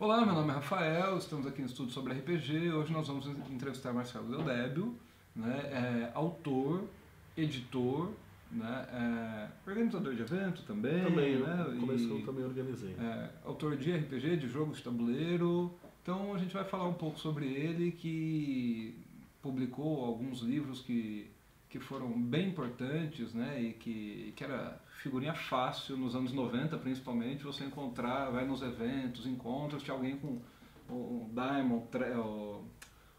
Olá, meu nome é Rafael, estamos aqui no Estudo sobre RPG. Hoje nós vamos entrevistar Marcelo Deodébio, né, autor, editor, né, organizador de evento Também, também, eu né, no começo eu também organizei. autor de RPG, de jogos de tabuleiro. Então a gente vai falar um pouco sobre ele, que publicou alguns livros que foram bem importantes, né, e que era figurinha fácil nos anos 90 principalmente, você encontrar, vai nos eventos, encontros, tinha alguém com o Diamond,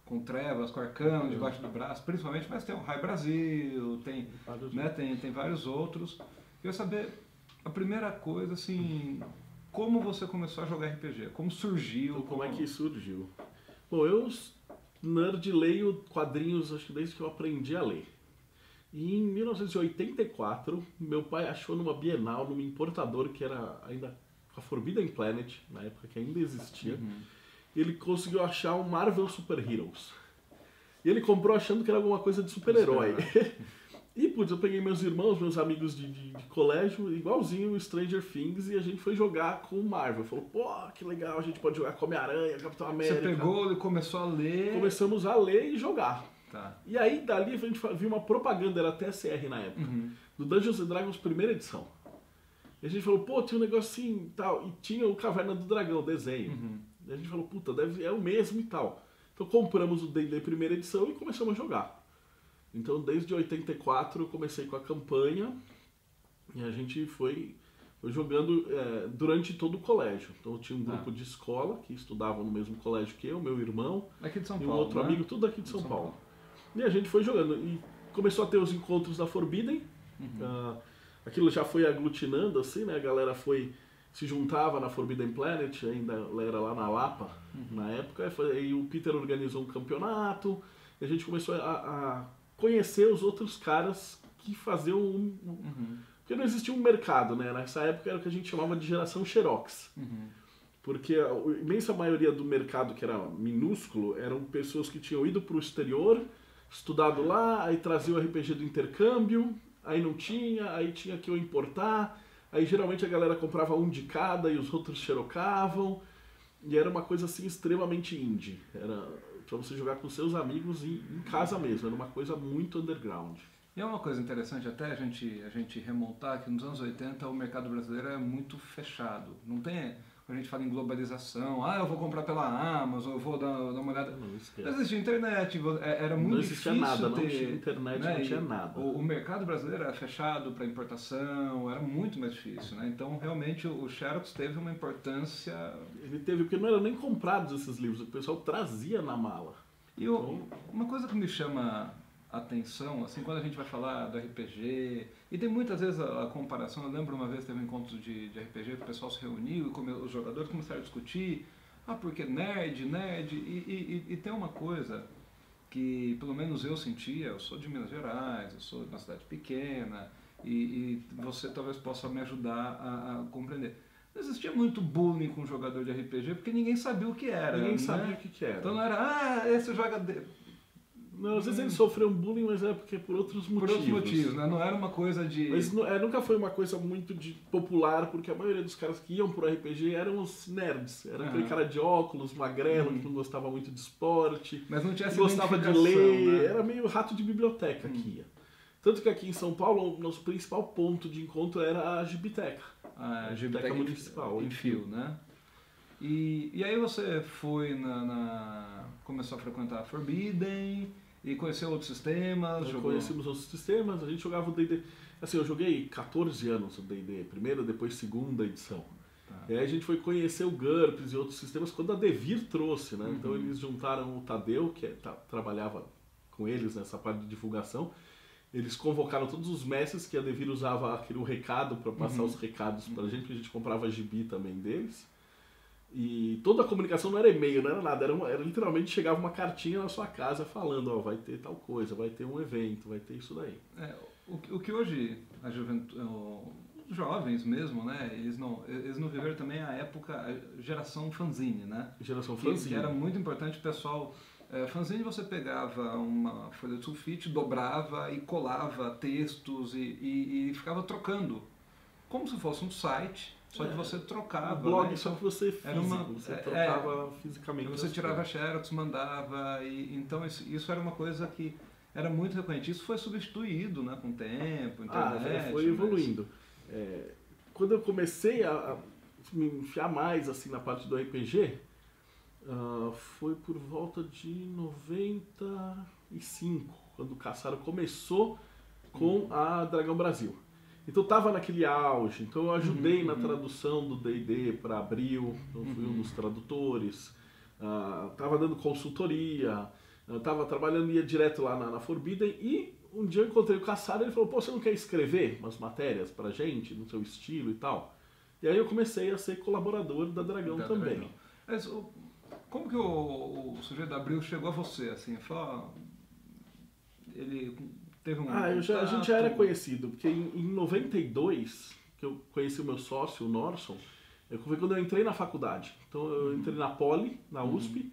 com trevas, com arcano debaixo do braço, principalmente, mas tem o Rai Brasil, tem, né, tem vários outros. Queria saber, a primeira coisa, assim, como você começou a jogar RPG? Como surgiu? Então, como é que surgiu? Bom, eu, nerd, leio quadrinhos acho que desde que eu aprendi a ler. E em 1984, meu pai achou numa Bienal, num importador que era ainda a Forbidden Planet, na época que ainda existia, ele conseguiu achar um Marvel Super Heroes. E ele comprou achando que era alguma coisa de super-herói. E, putz, eu peguei meus irmãos, meus amigos de colégio, igualzinho o Stranger Things, e a gente foi jogar com o Marvel. Falou, pô, que legal, a gente pode jogar com Homem-Aranha, Capitão América. Você pegou e começou a ler? Começamos a ler e jogar. Tá. E aí, dali, a gente viu uma propaganda, era TSR na época, do Dungeons and Dragons primeira edição. E a gente falou, pô, tinha um negocinho e tal, e tinha o Caverna do Dragão, o desenho. E a gente falou, puta, é o mesmo e tal. Então compramos o D&D primeira edição e começamos a jogar. Então, desde 84 eu comecei com a campanha e a gente foi jogando durante todo o colégio. Então, eu tinha um grupo de escola que estudavam no mesmo colégio que eu, meu irmão Aqui de São e Paulo, um outro né? amigo, tudo aqui de São Paulo. E a gente foi jogando e começou a ter os encontros da Forbidden. Aquilo já foi aglutinando, assim, né? A galera se juntava na Forbidden Planet, ainda era lá na Lapa, na época. E o Peter organizou um campeonato e a gente começou a conhecer os outros caras que faziam porque não existia um mercado, né? Nessa época era o que a gente chamava de geração Xerox. Porque a imensa maioria do mercado, que era minúsculo, eram pessoas que tinham ido para o exterior, estudado lá, aí traziam o RPG do intercâmbio, aí não tinha, aí tinha que eu importar, aí geralmente a galera comprava um de cada e os outros xerocavam, e era uma coisa assim extremamente indie. Era pra você jogar com seus amigos em casa mesmo, era uma coisa muito underground. E é uma coisa interessante até a gente remontar que nos anos 80 o mercado brasileiro é muito fechado. Não tem, quando a gente fala em globalização, eu vou comprar pela Amazon, eu vou dar uma olhada. Não existia internet, era muito difícil Não existia nada, ter, não tinha internet, né? não tinha nada. O mercado brasileiro era fechado para importação, era muito mais difícil, né? Então realmente o Xerox teve uma importância. Ele teve, porque não eram nem comprados esses livros, o pessoal trazia na mala. E uma coisa que me chama atenção, assim, quando a gente vai falar do RPG, e tem muitas vezes a comparação, eu lembro uma vez teve um encontro de RPG que o pessoal se reuniu e os jogadores começaram a discutir, porque nerd, e tem uma coisa que pelo menos eu sentia, eu sou de Minas Gerais, eu sou de uma cidade pequena, e você talvez possa me ajudar a compreender. Não existia muito bullying com jogador de RPG, porque ninguém sabia o que era. Ninguém né? sabia o que era. Então não era, esse joga... Não, às vezes eles sofriam bullying, mas é porque por outros motivos. Por outros motivos, né? Não era uma coisa de... Mas nunca foi uma coisa muito popular, porque a maioria dos caras que iam pro RPG eram os nerds. Era aquele cara de óculos, magrelo, que não gostava muito de esporte. Mas não tinha essa que gostava de identificação, ler. né? Era meio rato de biblioteca que ia. Tanto que aqui em São Paulo, o nosso principal ponto de encontro era a Gibiteca. A Gibiteca Municipal. Em Fio, né? E aí você foi começou a frequentar a Forbidden... E conheceu outros sistemas? Conhecemos outros sistemas, a gente jogava o D&D. Assim, eu joguei 14 anos o D&D, primeira, depois segunda edição. E aí a gente foi conhecer o GURPS e outros sistemas quando a Devir trouxe, né? Então eles juntaram o Tadeu, que trabalhava com eles nessa parte de divulgação. Eles convocaram todos os mestres que a Devir usava aquele recado para passar os recados pra gente, que a gente comprava gibi também deles. E toda a comunicação não era e-mail, não era nada, era literalmente chegava uma cartinha na sua casa falando, vai ter tal coisa, vai ter um evento, vai ter isso daí. O que hoje a juventude, os jovens mesmo, né, eles não viveram também a época, a geração fanzine, né? Geração fanzine. Que era muito importante, o pessoal... fanzine você pegava uma folha de sulfite, dobrava e colava textos e ficava trocando, como se fosse um site. só que você trocava. O blog, né? só que você físico, você trocava fisicamente. Você tirava xerox, mandava, então isso era uma coisa que era muito recorrente. Isso foi substituído, né, com o tempo, internet. Foi evoluindo. Quando eu comecei a me enfiar mais assim na parte do RPG, foi por volta de 95, quando o Caçaro começou com a Dragão Brasil. Então eu tava naquele auge, então eu ajudei na tradução do D&D para Abril, então fui um dos tradutores, tava dando consultoria, tava trabalhando, ia direto lá na Forbidden, e um dia eu encontrei o Caçaro e ele falou, pô, você não quer escrever umas matérias pra gente, no seu estilo e tal? E aí eu comecei a ser colaborador da Dragão também. Dragão. Mas, como que o sujeito da Abril chegou a você, assim, ele teve um a gente já era conhecido, porque em 92, que eu conheci o meu sócio, o Norson, foi quando eu entrei na faculdade. Então eu entrei na Poli, na USP,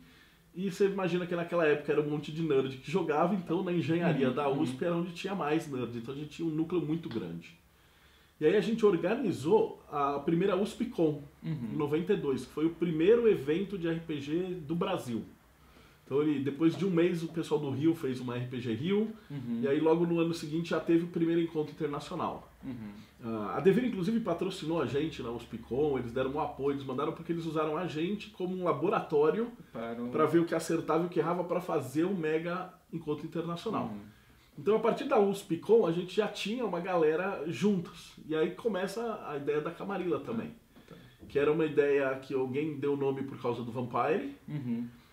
e você imagina que naquela época era um monte de nerd que jogava, então na engenharia da USP era onde tinha mais nerd, então a gente tinha um núcleo muito grande. E aí a gente organizou a primeira USPCon, em 92, que foi o primeiro evento de RPG do Brasil. Então depois de um mês o pessoal do Rio fez uma RPG Rio, e aí logo no ano seguinte já teve o primeiro encontro internacional. A Devir inclusive patrocinou a gente na USPCon, eles deram um apoio, eles mandaram porque eles usaram a gente como um laboratório para ver o que acertava e o que errava para fazer o mega encontro internacional. Então a partir da USPCon a gente já tinha uma galera juntos, e aí começa a ideia da Camarilla também, que era uma ideia que alguém deu nome por causa do Vampire.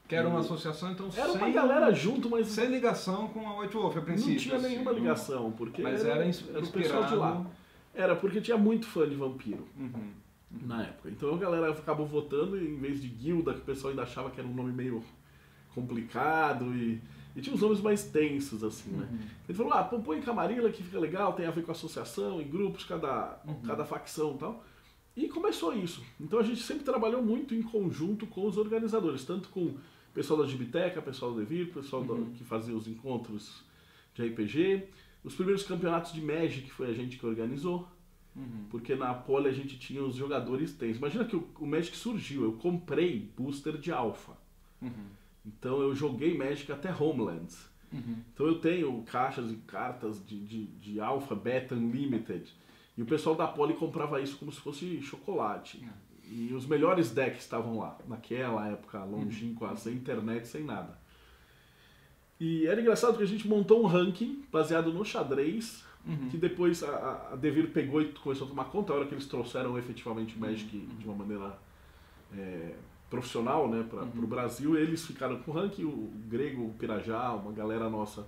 Que era uma associação, então era uma galera junto, mas sem ligação com a White Wolf, a princípio. Não tinha nenhuma ligação, porque mas era o pessoal de lá. Era porque tinha muito fã de vampiro na época. Então a galera acabou votando em vez de guilda, que o pessoal ainda achava que era um nome meio complicado e tinha uns nomes mais tensos, assim, né? Ele falou, põe Camarilla que fica legal, tem a ver com associação, em grupos, cada facção e tal. E começou isso. Então a gente sempre trabalhou muito em conjunto com os organizadores, tanto com o pessoal da Gibiteca, pessoal do Devir, pessoal que fazia os encontros de RPG. Os primeiros campeonatos de Magic foi a gente que organizou, porque na Poli a gente tinha os jogadores tensos. Imagina que o Magic surgiu, eu comprei booster de Alpha. Então eu joguei Magic até Homelands. Então eu tenho caixas e cartas de Alpha, Beta, Unlimited. E o pessoal da Poli comprava isso como se fosse chocolate. E os melhores decks estavam lá, naquela época longínqua, sem internet, sem nada. E era engraçado que a gente montou um ranking baseado no xadrez, que depois a Devir pegou e começou a tomar conta, a hora que eles trouxeram efetivamente o Magic de uma maneira profissional, né, para o Brasil, eles ficaram com o ranking, o Grego, o Pirajá, uma galera nossa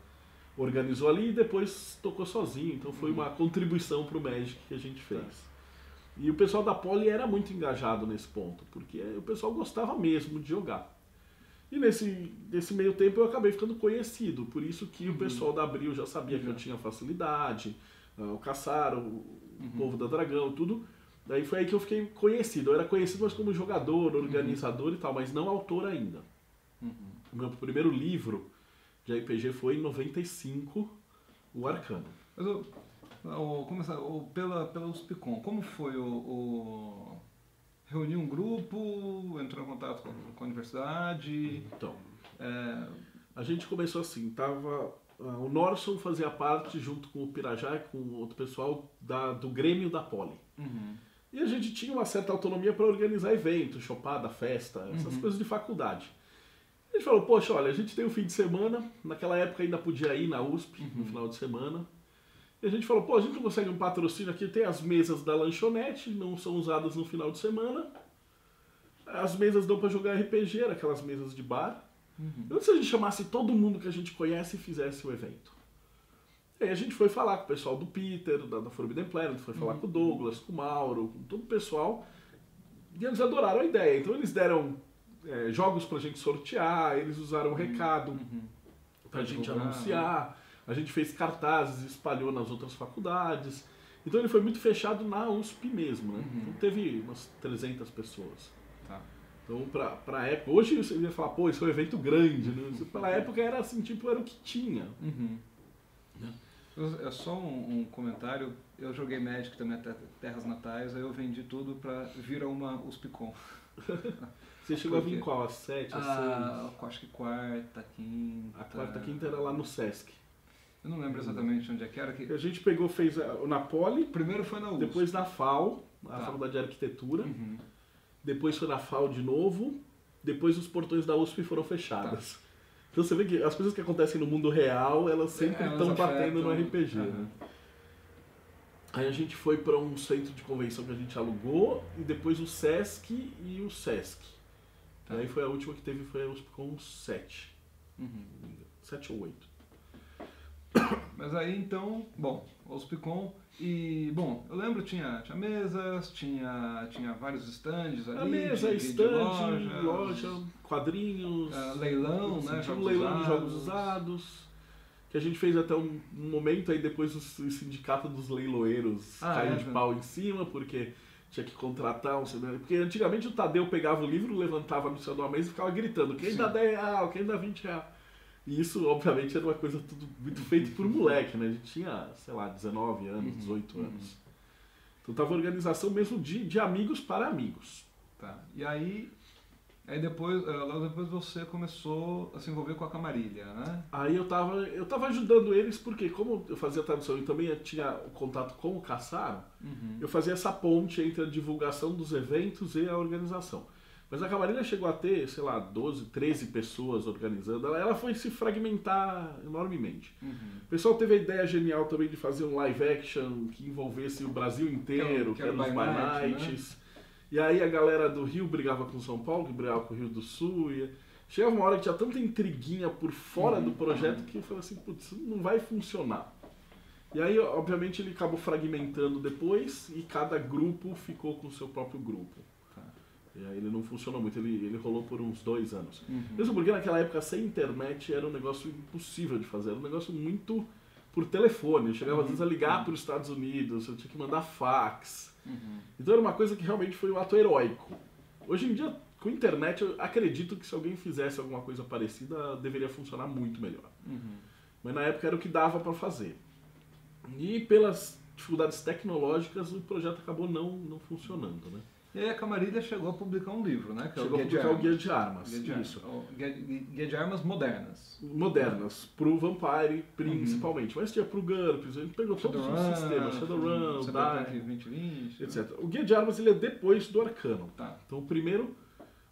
organizou ali e depois tocou sozinho, então foi uma contribuição para o Magic que a gente fez. E o pessoal da Poli era muito engajado nesse ponto, porque o pessoal gostava mesmo de jogar. E nesse meio tempo eu acabei ficando conhecido, por isso que o pessoal da Abril já sabia que eu tinha facilidade, o Caçaro, o povo da Dragão, tudo. Daí foi aí que eu fiquei conhecido. Eu era conhecido mais como jogador, organizador e tal, mas não autor ainda. O meu primeiro livro de RPG foi em 95, o Arcano. Mas pela USPCon, como foi reunir um grupo, entrou em contato com a universidade? Então, a gente começou assim, o Norson fazia parte junto com o Pirajá e com outro pessoal do Grêmio da Poli. E a gente tinha uma certa autonomia para organizar eventos, chopada, festa, essas coisas de faculdade. A gente falou, poxa, olha, a gente tem um fim de semana, naquela época ainda podia ir na USP no final de semana. E a gente falou, pô, a gente não consegue um patrocínio aqui, tem as mesas da lanchonete, não são usadas no final de semana. As mesas dão para jogar RPG, era aquelas mesas de bar. E se a gente chamasse todo mundo que a gente conhece e fizesse o evento? E aí a gente foi falar com o pessoal do Peter, da Forbidden Planet, foi falar com o Douglas, com o Mauro, com todo o pessoal. E eles adoraram a ideia. Então eles deram jogos pra gente sortear, eles usaram o recado pra gente anunciar. A gente fez cartazes, espalhou nas outras faculdades. Então ele foi muito fechado na USP mesmo, né? Então teve umas 300 pessoas. Então pra época, hoje você ia falar, pô, isso é um evento grande, né? Pela época era assim, tipo, era o que tinha. É só um comentário. Eu joguei Magic também até Terras Natais, aí eu vendi tudo pra vir a uma USPCOM. Você chegou a vir qual? A 7, a 6? Acho que quarta, quinta. A quarta, quinta era lá no Sesc. Eu não lembro exatamente onde é que era. A gente pegou, fez na Poli. Primeiro foi na USP. Depois na FAO, a Faculdade de Arquitetura. Uhum. Depois foi na FAO de novo. Depois os portões da USP foram fechados. Então você vê que as coisas que acontecem no mundo real, elas sempre estão batendo no RPG. Né? Aí a gente foi para um centro de convenção que a gente alugou, e depois o Sesc e o Sesc. E aí foi a última que teve, foi a USPCOM 7. 7 ou 8. Mas aí então, bom, USPCOM e, bom, eu lembro tinha mesas, tinha vários stands ali. A mesa, stand, loja, quadrinhos. Leilão, né? Tinha um leilão de jogos usados. Que a gente fez até um momento, aí depois o sindicato dos leiloeiros caiu de pau em cima, porque tinha que contratar um... Porque antigamente o Tadeu pegava o livro, levantava no céu de uma mesa e ficava gritando: quem dá 10 real, quem dá 20 real. E isso, obviamente, era uma coisa tudo muito feito por moleque, né? A gente tinha, sei lá, 19 anos, 18 anos. Então tava organização mesmo de amigos para amigos. Tá. E aí depois, logo depois você começou a se envolver com a Camarilha, né? Aí eu tava ajudando eles porque, como eu fazia tradução e também tinha o contato com o Cassaro, eu fazia essa ponte entre a divulgação dos eventos e a organização. Mas a Camarilha chegou a ter, sei lá, 12, 13 pessoas organizando. Ela foi se fragmentar enormemente. O pessoal teve a ideia genial também de fazer um live action que envolvesse o Brasil inteiro, que era os By Nights. Né? E aí a galera do Rio brigava com São Paulo, que brigava com o Rio do Sul. E chegava uma hora que tinha tanta intriguinha por fora do projeto que eu falei assim, putz, isso não vai funcionar. E aí, obviamente, ele acabou fragmentando depois e cada grupo ficou com o seu próprio grupo. E aí ele não funcionou muito, ele rolou por uns 2 anos. Mesmo porque naquela época, sem internet, era um negócio impossível de fazer. Era um negócio muito por telefone. Eu chegava às vezes a ligar para os Estados Unidos, eu tinha que mandar fax. Então era uma coisa que realmente foi um ato heróico. Hoje em dia, com internet, eu acredito que se alguém fizesse alguma coisa parecida, deveria funcionar muito melhor. Mas na época era o que dava para fazer. E pelas dificuldades tecnológicas, o projeto acabou não funcionando, né? E aí a Camarilha chegou a publicar um livro, né? Que chegou a publicar o Guia de Armas. Isso. Guia de Armas modernas. Modernas, pro Vampire principalmente. Mas tinha pro GURPS, a gente pegou todos os sistemas, Shadowrun, Die, etc. O Guia de Armas ele é depois do Arcano. Tá. Então o primeiro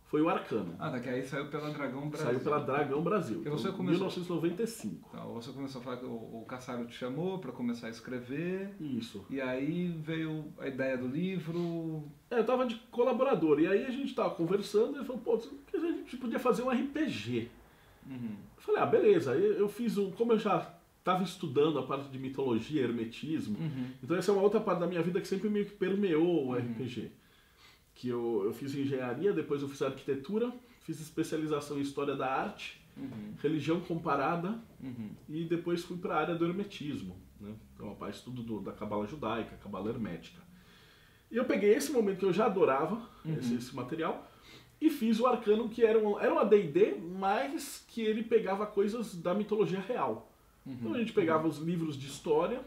foi o Arcano. Daqui aí saiu pela Dragão Brasil. Saiu pela Dragão Brasil. Então, você começou... 1995. Então, você começou a falar que o Cassaro te chamou para começar a escrever. Isso. E aí veio a ideia do livro. Eu tava de colaborador. E aí a gente tava conversando e ele falou, pô, a gente podia fazer um RPG. Eu falei, beleza. Eu fiz como eu já estava estudando a parte de mitologia, hermetismo. Então essa é uma outra parte da minha vida que sempre meio que permeou o RPG. Que eu fiz engenharia, depois eu fiz arquitetura, fiz especialização em história da arte, religião comparada, e depois fui para a área do hermetismo, né? Então, a estudo da cabala judaica, cabala hermética. E eu peguei esse momento que eu já adorava, esse material, e fiz o Arcano, que era um AD&D, mas que ele pegava coisas da mitologia real. Então a gente pegava os livros de história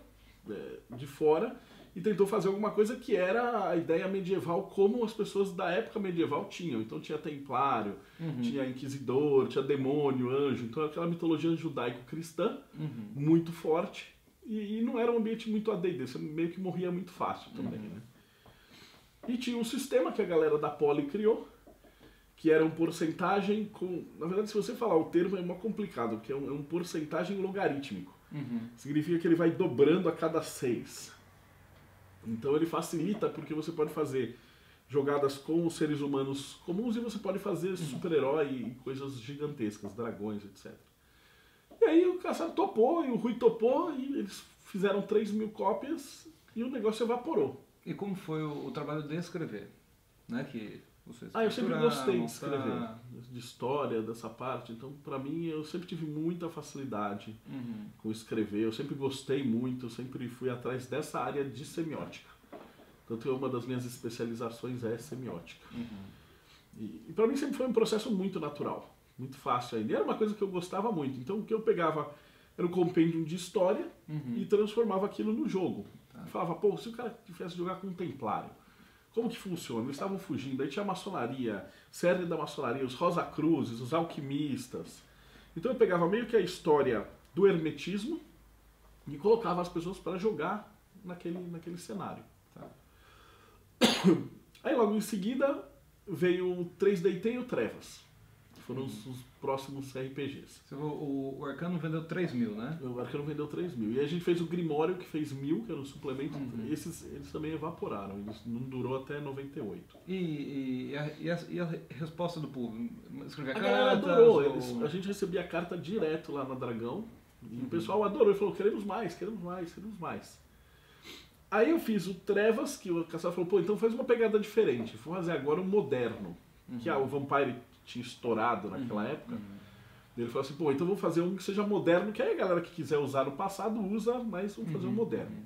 de fora, e tentou fazer alguma coisa que era a ideia medieval como as pessoas da época medieval tinham. Então tinha templário, tinha inquisidor, tinha demônio, anjo. Então aquela mitologia judaico-cristã muito forte. E não era um ambiente muito AD&D, você meio que morria muito fácil também. Né? E tinha um sistema que a galera da Poli criou, que era um porcentagem com... Na verdade, se você falar o termo é mó complicado, porque é um porcentagem logarítmico. Significa que ele vai dobrando a cada 6. Então ele facilita porque você pode fazer jogadas com os seres humanos comuns e você pode fazer super-herói e coisas gigantescas, dragões, etc. E aí o Cassaro topou e o Rui topou e eles fizeram 3.000 cópias e o negócio evaporou. E como foi o trabalho de escrever? Né? Que você eu sempre gostei de escrever, de história, dessa parte. Então, pra mim, eu sempre tive muita facilidade com escrever. Eu sempre gostei muito, eu sempre fui atrás dessa área de semiótica. Tanto que uma das minhas especializações é semiótica. E pra mim sempre foi um processo muito natural, muito fácil ainda. E era uma coisa que eu gostava muito. Então, o que eu pegava era um compêndium de história e transformava aquilo no jogo. Falava, pô, se o cara tivesse jogar com um templário, como que funciona? Eles estavam fugindo, aí tinha a maçonaria, série da maçonaria, os Rosacruzes, os alquimistas. Então eu pegava meio que a história do hermetismo e colocava as pessoas para jogar naquele cenário. Tá? Aí logo em seguida veio o 3DT e o Trevas. Foram os próximos RPGs. O Arcano vendeu 3 mil, né? O Arcano vendeu 3 mil. E a gente fez o Grimório, que fez 1000, que era um suplemento. Eles também evaporaram. Eles não durou até 98. E a resposta do público? Escrevia a galera cartas? Adorou. A gente recebia carta direto lá na Dragão. E o pessoal adorou. Ele falou, queremos mais, queremos mais, queremos mais. Aí eu fiz o Trevas, que o Caçador falou, pô, então faz uma pegada diferente. Vou fazer agora um moderno. Que o Vampire tinha estourado naquela época. Ele falou assim, pô, então vou fazer um que seja moderno, que aí a galera que quiser usar no passado usa, mas vamos fazer um moderno.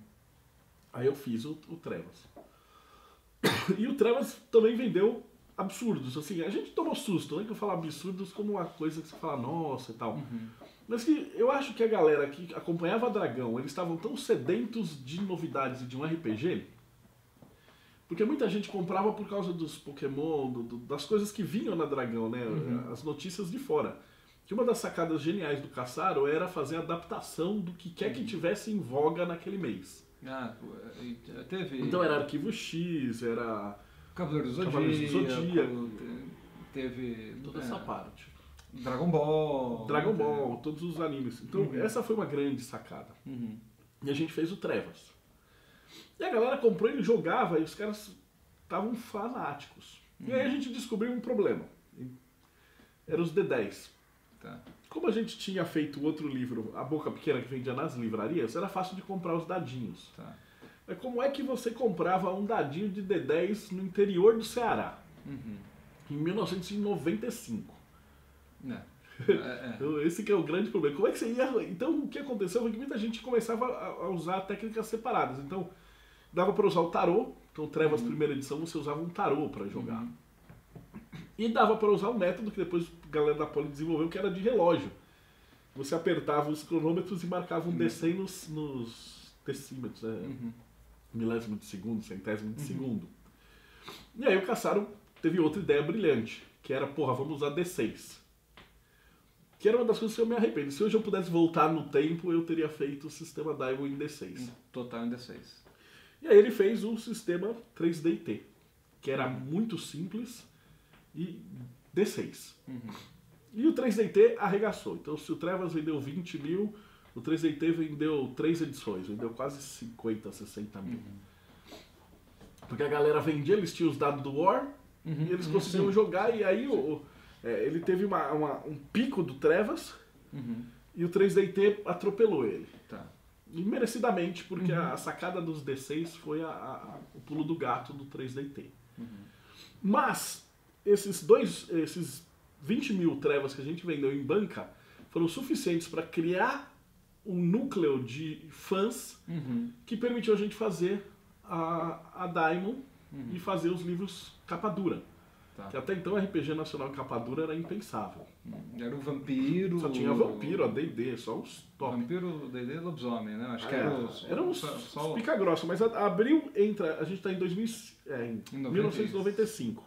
Aí eu fiz o Trevas. E o Trevas também vendeu absurdos. Assim, a gente tomou susto, né? Que eu falo absurdos como uma coisa que você fala, nossa e tal. Mas que eu acho que a galera que acompanhava a Dragão, eles estavam tão sedentos de novidades e de um RPG, porque muita gente comprava por causa dos Pokémon, das coisas que vinham na Dragão, né? As notícias de fora. Que uma das sacadas geniais do Caçaro era fazer a adaptação do que quer que tivesse em voga naquele mês. Teve... Então era Arquivo X, era Cavaleiros do Zodíaco, teve toda essa parte. Dragon Ball, todos os animes. Então essa foi uma grande sacada. E a gente fez o Trevas. E a galera comprou e jogava, e os caras estavam fanáticos. E aí a gente descobriu um problema. Eram os D10. Tá. Como a gente tinha feito outro livro, A Boca Pequena, que vendia nas livrarias, era fácil de comprar os dadinhos. Tá. Mas como é que você comprava um dadinho de D10 no interior do Ceará? Em 1995. Esse que é o grande problema. Como é que você ia... Então o que aconteceu foi que muita gente começava a usar técnicas separadas. Então dava para usar o tarô. Então Trevas primeira edição você usava um tarô para jogar. E dava para usar o método que depois a galera da Poli desenvolveu, que era de relógio. Você apertava os cronômetros e marcava um D100 nos decímetros, né? Milésimo de segundo, centésimo de segundo. E aí o Caçaro teve outra ideia brilhante, que era, porra, vamos usar D6. Que era uma das coisas que eu me arrependo. Se hoje eu pudesse voltar no tempo, eu teria feito o sistema Daimon em D6. Total em D6. E aí ele fez o sistema 3DT, que era muito simples e D6. E o 3DT arregaçou. Então se o Trevas vendeu 20 mil, o 3DT vendeu 3 edições, vendeu quase 50, 60 mil. Porque a galera vendia, eles tinham os dados do War, e eles conseguiam jogar, e aí ele teve um pico do Trevas, e o 3DT atropelou ele. Tá. E merecidamente, porque a sacada dos D6 foi o pulo do gato do 3DT. Mas esses 20 mil Trevas que a gente vendeu em banca foram suficientes para criar um núcleo de fãs que permitiu a gente fazer a Daimon e fazer os livros capa dura. Tá. Que até então RPG nacional em capa dura era impensável. Era o Vampiro... Só tinha Vampiro, a D&D, só os top. Vampiro, D&D e Lobisomem, né? Acho que era os pica grossa, mas Abril entra... A gente está em 1995.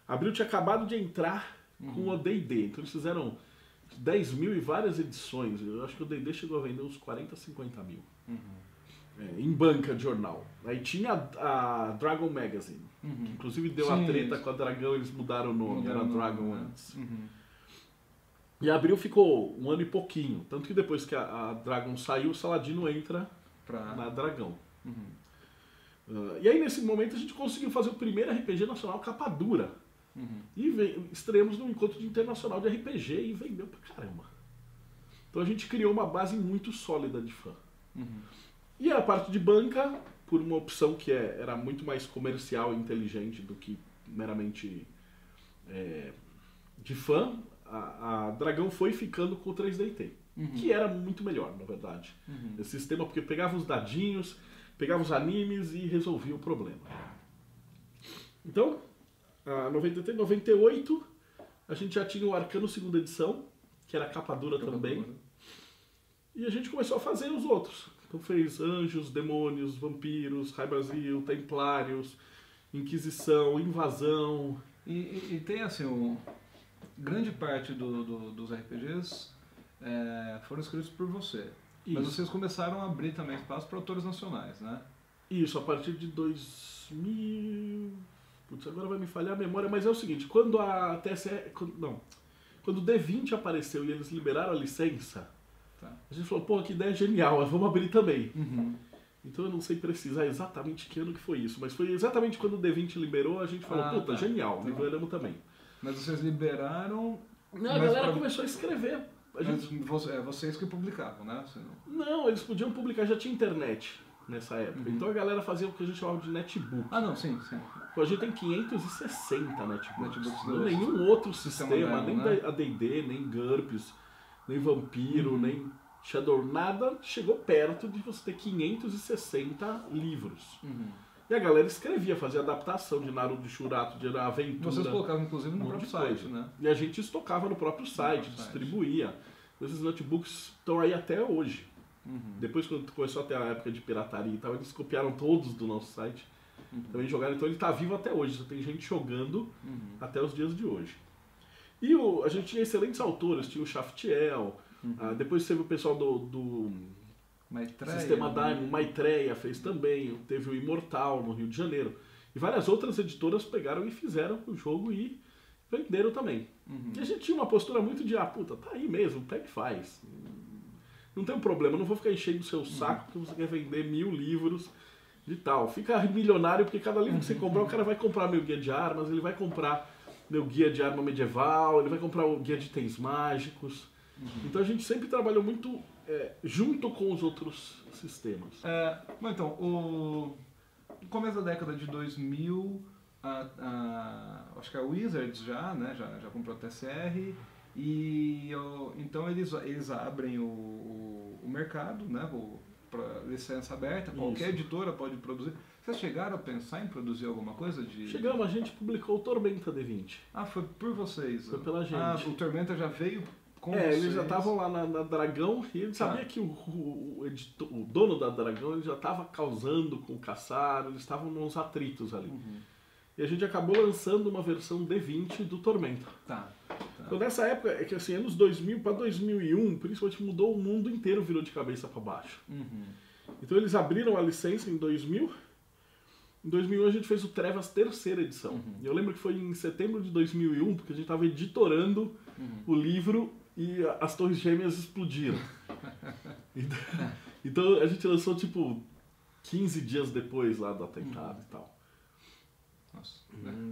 Abril tinha acabado de entrar com o D&D, então eles fizeram 10 mil e várias edições. Eu acho que o D&D chegou a vender uns 40, 50 mil. Em banca de jornal. Aí tinha a Dragon Magazine, que inclusive deu a treta com a Dragão, eles mudaram o nome, era Dragon antes. E Abril ficou um ano e pouquinho, tanto que depois que a Dragon saiu, o Saladino entra na Dragão. E aí nesse momento a gente conseguiu fazer o primeiro RPG nacional capa dura. E estreamos num encontro internacional de RPG e vendeu pra caramba. Então a gente criou uma base muito sólida de fã. E a parte de banca, por uma opção que era muito mais comercial e inteligente do que meramente de fã, a Dragão foi ficando com o 3DT, que era muito melhor, na verdade. Esse sistema, porque pegava os dadinhos, pegava os animes e resolvia o problema. Então, a 98, a gente já tinha o Arcano segunda edição, que era capa dura também. E a gente começou a fazer os outros. Então fez Anjos, Demônios, Vampiros, High Brasil, Templários, Inquisição, Invasão. E tem assim, grande parte dos RPGs foram escritos por você. Isso. Mas vocês começaram a abrir também espaço para autores nacionais, né? Isso, a partir de 2000... Putz, agora vai me falhar a memória, mas é o seguinte, quando a TSE... Quando o D20 apareceu e eles liberaram a licença, Tá. a gente falou, pô, que ideia genial, vamos abrir também. Uhum. Então eu não sei precisar exatamente que ano que foi isso, mas foi exatamente quando o D20 liberou, a gente falou, puta, tá. genial, liberamos também. Mas vocês liberaram... Não, a galera começou a escrever. Vocês que publicavam, né? Não, eles podiam publicar, já tinha internet nessa época. Uhum. Então a galera fazia o que a gente chamava de netbook. Ah, não, sim. A gente tem 560 netbooks. Netbooks Nenhum outro sistema, moderno, nem né? da AD&D, nem GURPS, nem Vampiro, nem Shadow, nada chegou perto de você ter 560 livros. Uhum. E a galera escrevia, fazia adaptação de Naruto, de Shurato, de aventura. Vocês colocavam inclusive no próprio site, né? E a gente estocava no próprio site, distribuía. Esses notebooks estão aí até hoje. Uhum. Depois, quando começou a ter a época de pirataria e tal, eles copiaram todos do nosso site. Também jogaram, então ele está vivo até hoje. Só tem gente jogando até os dias de hoje. E a gente tinha excelentes autores, tinha o Shaftiel, depois teve o pessoal do Maitreya, Sistema Daimon, Maitreya fez também, teve o Imortal no Rio de Janeiro. E várias outras editoras pegaram e fizeram o jogo e venderam também. E a gente tinha uma postura muito de, puta, tá aí mesmo, pega e faz. Não tem um problema, não vou ficar enchendo o seu saco porque você quer vender 1000 livros de tal. Fica milionário porque cada livro que você comprar, o cara vai comprar meu guia de armas, ele vai comprar meu guia de arma medieval, ele vai comprar o guia de itens mágicos. Então a gente sempre trabalhou muito junto com os outros sistemas. Bom, então, no começo da década de 2000, acho que a Wizards já comprou a TSR, e então eles abrem o mercado, né, para licença aberta, qualquer editora pode produzir. Vocês chegaram a pensar em produzir alguma coisa de... Chegamos, a gente publicou o Tormenta D20. Foi por vocês? Foi pela gente. O Tormenta já veio com vocês? Eles já estavam lá na Dragão e ele sabia que o dono da Dragão ele já estava causando com o Caçar, eles estavam nos atritos ali. E a gente acabou lançando uma versão D20 do Tormenta. Tá. Então nessa época, é que assim, anos 2000 para 2001, principalmente mudou, o mundo inteiro virou de cabeça para baixo. Então eles abriram a licença em 2000. Em 2001 a gente fez o Trevas terceira edição. E eu lembro que foi em setembro de 2001, porque a gente estava editorando o livro e as Torres Gêmeas explodiram. Então a gente lançou tipo 15 dias depois lá do atentado e tal. Nossa.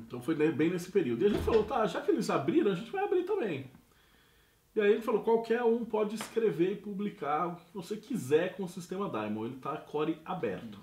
Então foi bem nesse período. E a gente falou, tá, já que eles abriram, a gente vai abrir também. E aí ele falou, qualquer um pode escrever e publicar o que você quiser com o sistema Daimon. Ele tá core aberto.